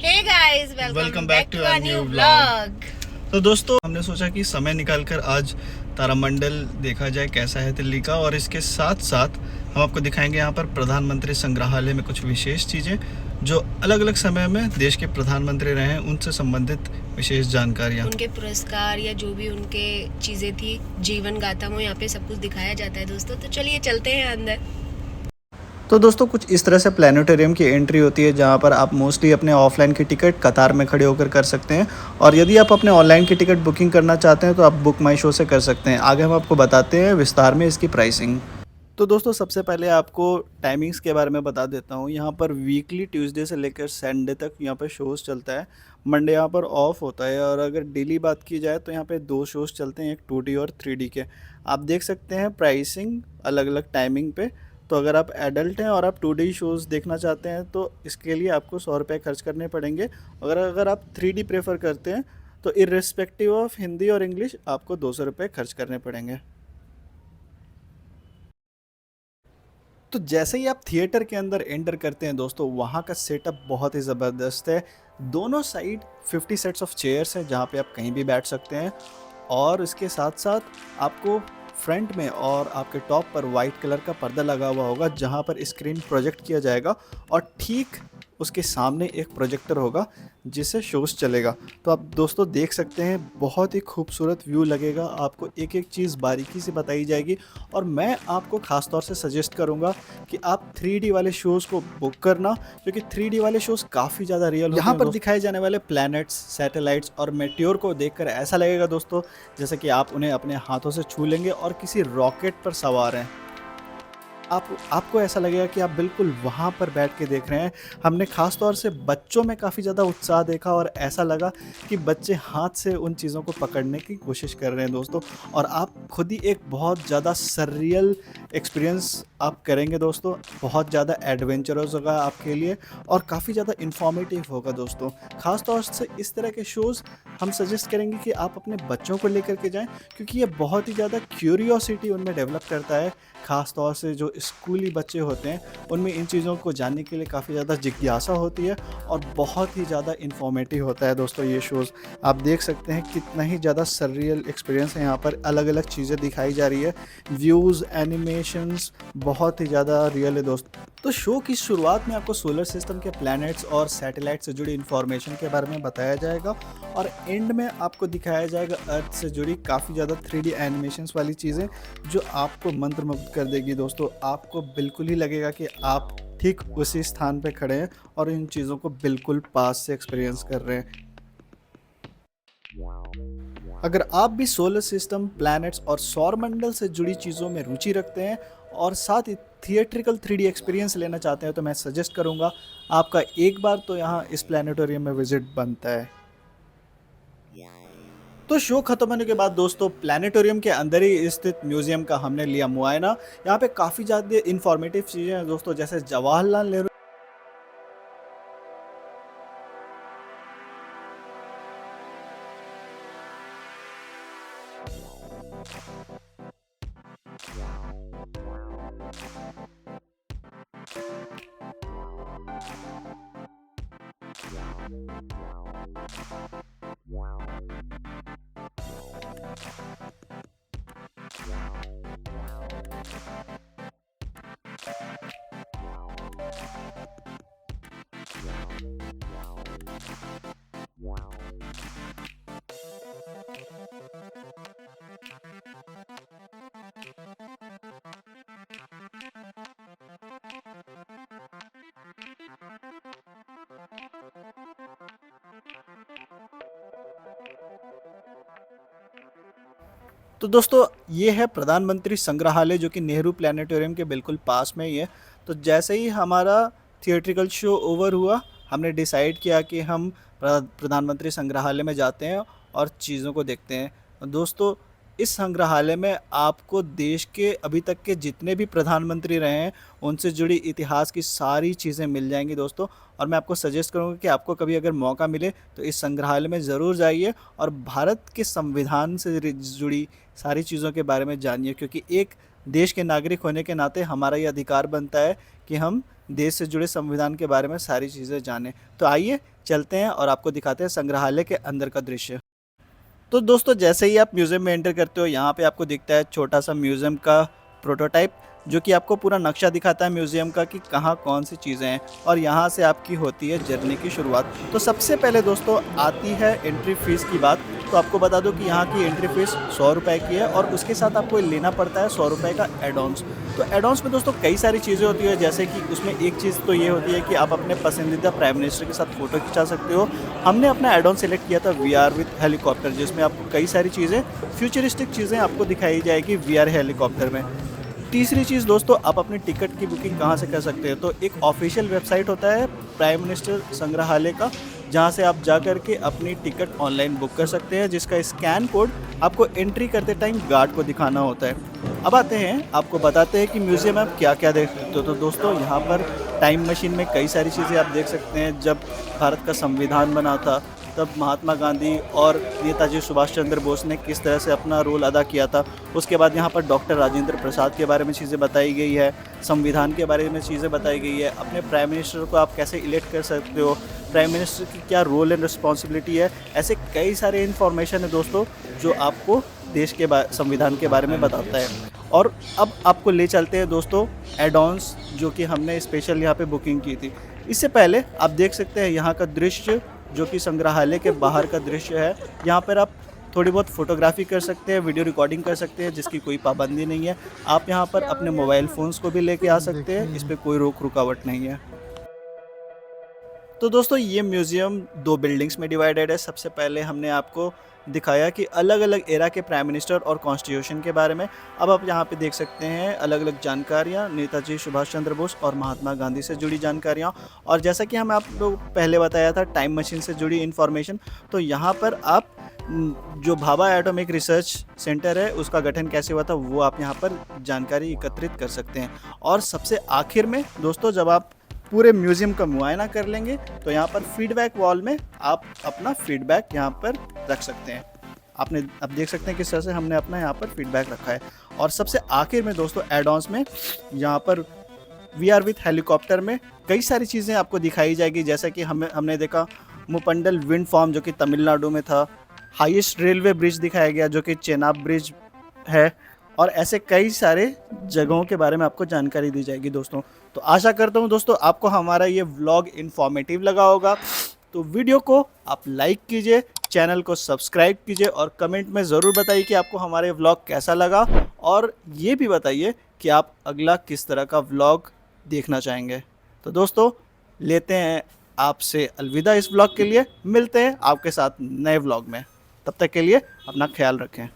Hey guys, welcome back to a new vlog. तो दोस्तों, हमने सोचा कि समय निकालकर आज तारामंडल देखा जाए कैसा है दिल्ली का, और इसके साथ साथ हम आपको दिखाएंगे यहाँ पर प्रधानमंत्री संग्रहालय में कुछ विशेष चीज़ें जो अलग अलग समय में देश के प्रधानमंत्री रहे हैं उनसे संबंधित विशेष जानकारियाँ, उनके पुरस्कार या जो भी उनके चीजें थी, जीवन गाथा में यहाँ पे सब कुछ दिखाया जाता है दोस्तों। तो चलिए चलते हैं अंदर। तो दोस्तों कुछ इस तरह से प्लानिटोरियम की एंट्री होती है जहाँ पर आप मोस्टली अपने ऑफलाइन की टिकट कतार में खड़े होकर कर सकते हैं, और यदि आप अपने ऑनलाइन की टिकट बुकिंग करना चाहते हैं तो आप बुक माई शो से कर सकते हैं। आगे हम आपको बताते हैं विस्तार में इसकी प्राइसिंग। तो दोस्तों सबसे पहले आपको टाइमिंग्स के बारे में बता देता हूँ। यहाँ पर वीकली ट्यूसडे से लेकर संडे तक यहाँ पर शोज़ चलता है। मंडे यहाँ पर ऑफ होता है, और अगर डेली बात की जाए तो यहाँ पे 2 शोज़ चलते हैं, एक 2D और 3D के। आप देख सकते हैं प्राइसिंग अलग अलग टाइमिंग पे। तो अगर आप एडल्ट हैं और आप 2D शोज़ देखना चाहते हैं तो इसके लिए आपको 100 रुपये खर्च करने पड़ेंगे। अगर आप 3D प्रेफर करते हैं तो इर्रेस्पेक्टिव ऑफ हिंदी और इंग्लिश आपको 200 रुपये खर्च करने पड़ेंगे। तो जैसे ही आप थिएटर के अंदर एंटर करते हैं दोस्तों, वहाँ का सेटअप बहुत ही ज़बरदस्त है। दोनों साइड 50 सेट्स ऑफ चेयर्स हैं जहाँ पे आप कहीं भी बैठ सकते हैं, और इसके साथ साथ आपको फ्रंट में और आपके टॉप पर वाइट कलर का पर्दा लगा हुआ होगा जहाँ पर स्क्रीन प्रोजेक्ट किया जाएगा, और ठीक उसके सामने एक प्रोजेक्टर होगा जिससे शोज़ चलेगा। तो आप दोस्तों देख सकते हैं, बहुत ही खूबसूरत व्यू लगेगा, आपको एक एक चीज़ बारीकी से बताई जाएगी। और मैं आपको ख़ास तौर से सजेस्ट करूंगा कि आप 3D वाले शोज़ को बुक करना, क्योंकि 3D वाले शोज़ काफ़ी ज़्यादा रियल होते हैं। यहाँ पर दिखाए जाने वाले प्लैनेट्स, सैटेलाइट्स और मेटियोर को देखकर ऐसा लगेगा दोस्तों जैसे कि आप उन्हें अपने हाथों से छू लेंगे और किसी रॉकेट पर सवार हैं। आपको ऐसा लगेगा कि आप बिल्कुल वहाँ पर बैठ के देख रहे हैं। हमने ख़ास तौर से बच्चों में काफ़ी ज़्यादा उत्साह देखा, और ऐसा लगा कि बच्चे हाथ से उन चीज़ों को पकड़ने की कोशिश कर रहे हैं दोस्तों। और आप खुद ही एक बहुत ज़्यादा सररियल एक्सपीरियंस आप करेंगे दोस्तों। बहुत ज़्यादा एडवेंचरस होगा आपके लिए, और काफ़ी ज़्यादा इन्फॉर्मेटिव होगा दोस्तों। ख़ास तौर से इस तरह के शोज़ हम सजेस्ट करेंगे कि आप अपने बच्चों को लेकर के जाएं, क्योंकि ये बहुत ही ज़्यादा क्यूरियोसिटी उनमें डेवलप करता है। ख़ास तौर से जो स्कूली बच्चे होते हैं उनमें इन चीज़ों को जानने के लिए काफ़ी ज़्यादा जिज्ञासा होती है, और बहुत ही ज़्यादा इन्फॉर्मेटिव होता है दोस्तों ये शोज़। आप देख सकते हैं कितना ही ज़्यादा सररियल एक्सपीरियंस है। यहाँ पर अलग अलग चीज़ें दिखाई जा रही है, व्यूज़, एनिमेशंस बहुत ही ज़्यादा रियल है दोस्त। तो शो की शुरुआत में आपको सोलर सिस्टम के प्लैनेट्स और सैटेलाइट से जुड़ी इन्फॉर्मेशन के बारे में बताया जाएगा, और एंड में आपको दिखाया जाएगा अर्थ से जुड़ी काफ़ी ज़्यादा 3D एनिमेशंस वाली चीज़ें जो आपको मंत्रमुग्ध कर देगी दोस्तों। आपको बिल्कुल ही लगेगा कि आप ठीक उसी स्थान पे खड़े हैं और इन चीज़ों को बिल्कुल पास से एक्सपीरियंस कर रहे हैं। अगर आप भी सोलर सिस्टम, प्लैनेट्स और सौरमंडल से जुड़ी चीज़ों में रुचि रखते हैं और साथ ही थिएट्रिकल 3D एक्सपीरियंस लेना चाहते हैं तो मैं सजेस्ट करूंगा आपका एक बार तो यहाँ इस प्लानिटोरियम में विजिट बनता है। तो शो खत्म होने के बाद दोस्तों प्लानिटोरियम के अंदर ही स्थित म्यूजियम का हमने लिया मुआयना। यहाँ पे काफ़ी ज़्यादा इंफॉर्मेटिव चीज़ें हैं दोस्तों, जैसे जवाहरलाल नेहरू तो दोस्तों ये है प्रधानमंत्री संग्रहालय जो कि नेहरू प्लानिटोरियम के बिल्कुल पास में ही है। तो जैसे ही हमारा थिएट्रिकल शो ओवर हुआ, हमने डिसाइड किया कि हम प्रधानमंत्री संग्रहालय में जाते हैं और चीज़ों को देखते हैं। दोस्तों इस संग्रहालय में आपको देश के अभी तक के जितने भी प्रधानमंत्री रहे हैं उनसे जुड़ी इतिहास की सारी चीज़ें मिल जाएंगी दोस्तों। और मैं आपको सजेस्ट करूंगा कि आपको कभी अगर मौका मिले तो इस संग्रहालय में ज़रूर जाइए और भारत के संविधान से जुड़ी सारी चीज़ों के बारे में जानिए, क्योंकि एक देश के नागरिक होने के नाते हमारा ये अधिकार बनता है कि हम देश से जुड़े संविधान के बारे में सारी चीज़ें जानें। तो आइए चलते हैं और आपको दिखाते हैं संग्रहालय के अंदर का दृश्य। तो दोस्तों जैसे ही आप म्यूज़ियम में एंटर करते हो, यहाँ पे आपको दिखता है छोटा सा म्यूज़ियम का प्रोटोटाइप, जो कि आपको पूरा नक्शा दिखाता है म्यूज़ियम का कि कहाँ कौन सी चीज़ें हैं, और यहाँ से आपकी होती है जर्नी की शुरुआत। तो सबसे पहले दोस्तों आती है एंट्री फ़ीस की बात। तो आपको बता दूं कि यहाँ की एंट्री फ़ीस 100 रुपये की है, और उसके साथ आपको लेना पड़ता है 100 रुपये का एडॉन्स। तो एडॉन्स में दोस्तों कई सारी चीज़ें होती है, जैसे कि उसमें एक चीज़ तो ये होती है कि आप अपने पसंदीदा प्राइम मिनिस्टर के साथ फ़ोटो खिंचा सकते हो। हमने अपना एडॉन सेलेक्ट किया था वीआर विथ हेलीकॉप्टर, जिसमें आपको कई सारी चीज़ें, फ्यूचरिस्टिक चीज़ें आपको दिखाई जाएगी वीआर हेलीकॉप्टर में। तीसरी चीज़ दोस्तों, आप अपनी टिकट की बुकिंग कहाँ से कर सकते हो? तो एक ऑफिशियल वेबसाइट होता है प्राइम मिनिस्टर संग्रहालय का, जहाँ से आप जा कर के अपनी टिकट ऑनलाइन बुक कर सकते हैं, जिसका स्कैन कोड आपको एंट्री करते टाइम गार्ड को दिखाना होता है। अब आते हैं, आपको बताते हैं कि म्यूज़ियम में आप क्या क्या देख सकते हो। तो दोस्तों यहाँ पर टाइम मशीन में कई सारी चीज़ें आप देख सकते हैं। जब भारत का संविधान बना था, तब महात्मा गांधी और नेताजी सुभाष चंद्र बोस ने किस तरह से अपना रोल अदा किया था। उसके बाद यहाँ पर डॉक्टर राजेंद्र प्रसाद के बारे में चीज़ें बताई गई है, संविधान के बारे में चीज़ें बताई गई है, अपने प्राइम मिनिस्टर को आप कैसे इलेक्ट कर सकते हो, प्राइम मिनिस्टर की क्या रोल एंड रिस्पॉन्सिबिलिटी है। ऐसे कई सारे इन्फॉर्मेशन है दोस्तों जो आपको देश के संविधान के बारे में बताता है। और अब आपको ले चलते हैं दोस्तों एडॉन्स, जो कि हमने स्पेशल यहाँ पे बुकिंग की थी। इससे पहले आप देख सकते हैं यहाँ का दृश्य, जो कि संग्रहालय के बाहर का दृश्य है। यहाँ पर आप थोड़ी बहुत फ़ोटोग्राफी कर सकते हैं, वीडियो रिकॉर्डिंग कर सकते हैं, जिसकी कोई पाबंदी नहीं है। आप यहाँ पर अपने मोबाइल फ़ोन्स को भी लेके आ सकते हैं, इस पर कोई रोक रुकावट नहीं है। तो दोस्तों ये म्यूज़ियम 2 बिल्डिंग्स में डिवाइडेड है। सबसे पहले हमने आपको दिखाया कि अलग अलग एरा के प्राइम मिनिस्टर और कॉन्स्टिट्यूशन के बारे में। अब आप यहाँ पे देख सकते हैं अलग अलग जानकारियाँ, नेताजी सुभाष चंद्र बोस और महात्मा गांधी से जुड़ी जानकारियाँ। और जैसा कि हम आपको पहले बताया था टाइम मशीन से जुड़ी इन्फॉर्मेशन, तो यहाँ पर आप जो भाभा एटॉमिक रिसर्च सेंटर है उसका गठन कैसे हुआ था, वो आप यहाँ पर जानकारी एकत्रित कर सकते हैं। और सबसे आखिर में दोस्तों जब आप पूरे म्यूज़ियम का मुआयना कर लेंगे, तो यहाँ पर फीडबैक वॉल में आप अपना फीडबैक यहाँ पर रख सकते हैं। आपने अब देख सकते हैं किस तरह से हमने अपना यहाँ पर फीडबैक रखा है। और सबसे आखिर में दोस्तों एडॉन्स में यहाँ पर वीआर विथ हेलीकॉप्टर में कई सारी चीज़ें आपको दिखाई जाएगी, जैसा कि हमने देखा मुपंडल विंड फार्म जो कि तमिलनाडु में था, हाईएस्ट रेलवे ब्रिज दिखाया गया जो कि चेनाब ब्रिज है, और ऐसे कई सारे जगहों के बारे में आपको जानकारी दी जाएगी दोस्तों। तो आशा करता हूँ दोस्तों आपको हमारा ये व्लॉग इन्फॉर्मेटिव लगा होगा। तो वीडियो को आप लाइक कीजिए, चैनल को सब्सक्राइब कीजिए, और कमेंट में ज़रूर बताइए कि आपको हमारे व्लॉग कैसा लगा, और ये भी बताइए कि आप अगला किस तरह का व्लॉग देखना चाहेंगे। तो दोस्तों लेते हैं आपसे अलविदा इस व्लॉग के लिए, मिलते हैं आपके साथ नए व्लॉग में। तब तक के लिए अपना ख्याल रखें।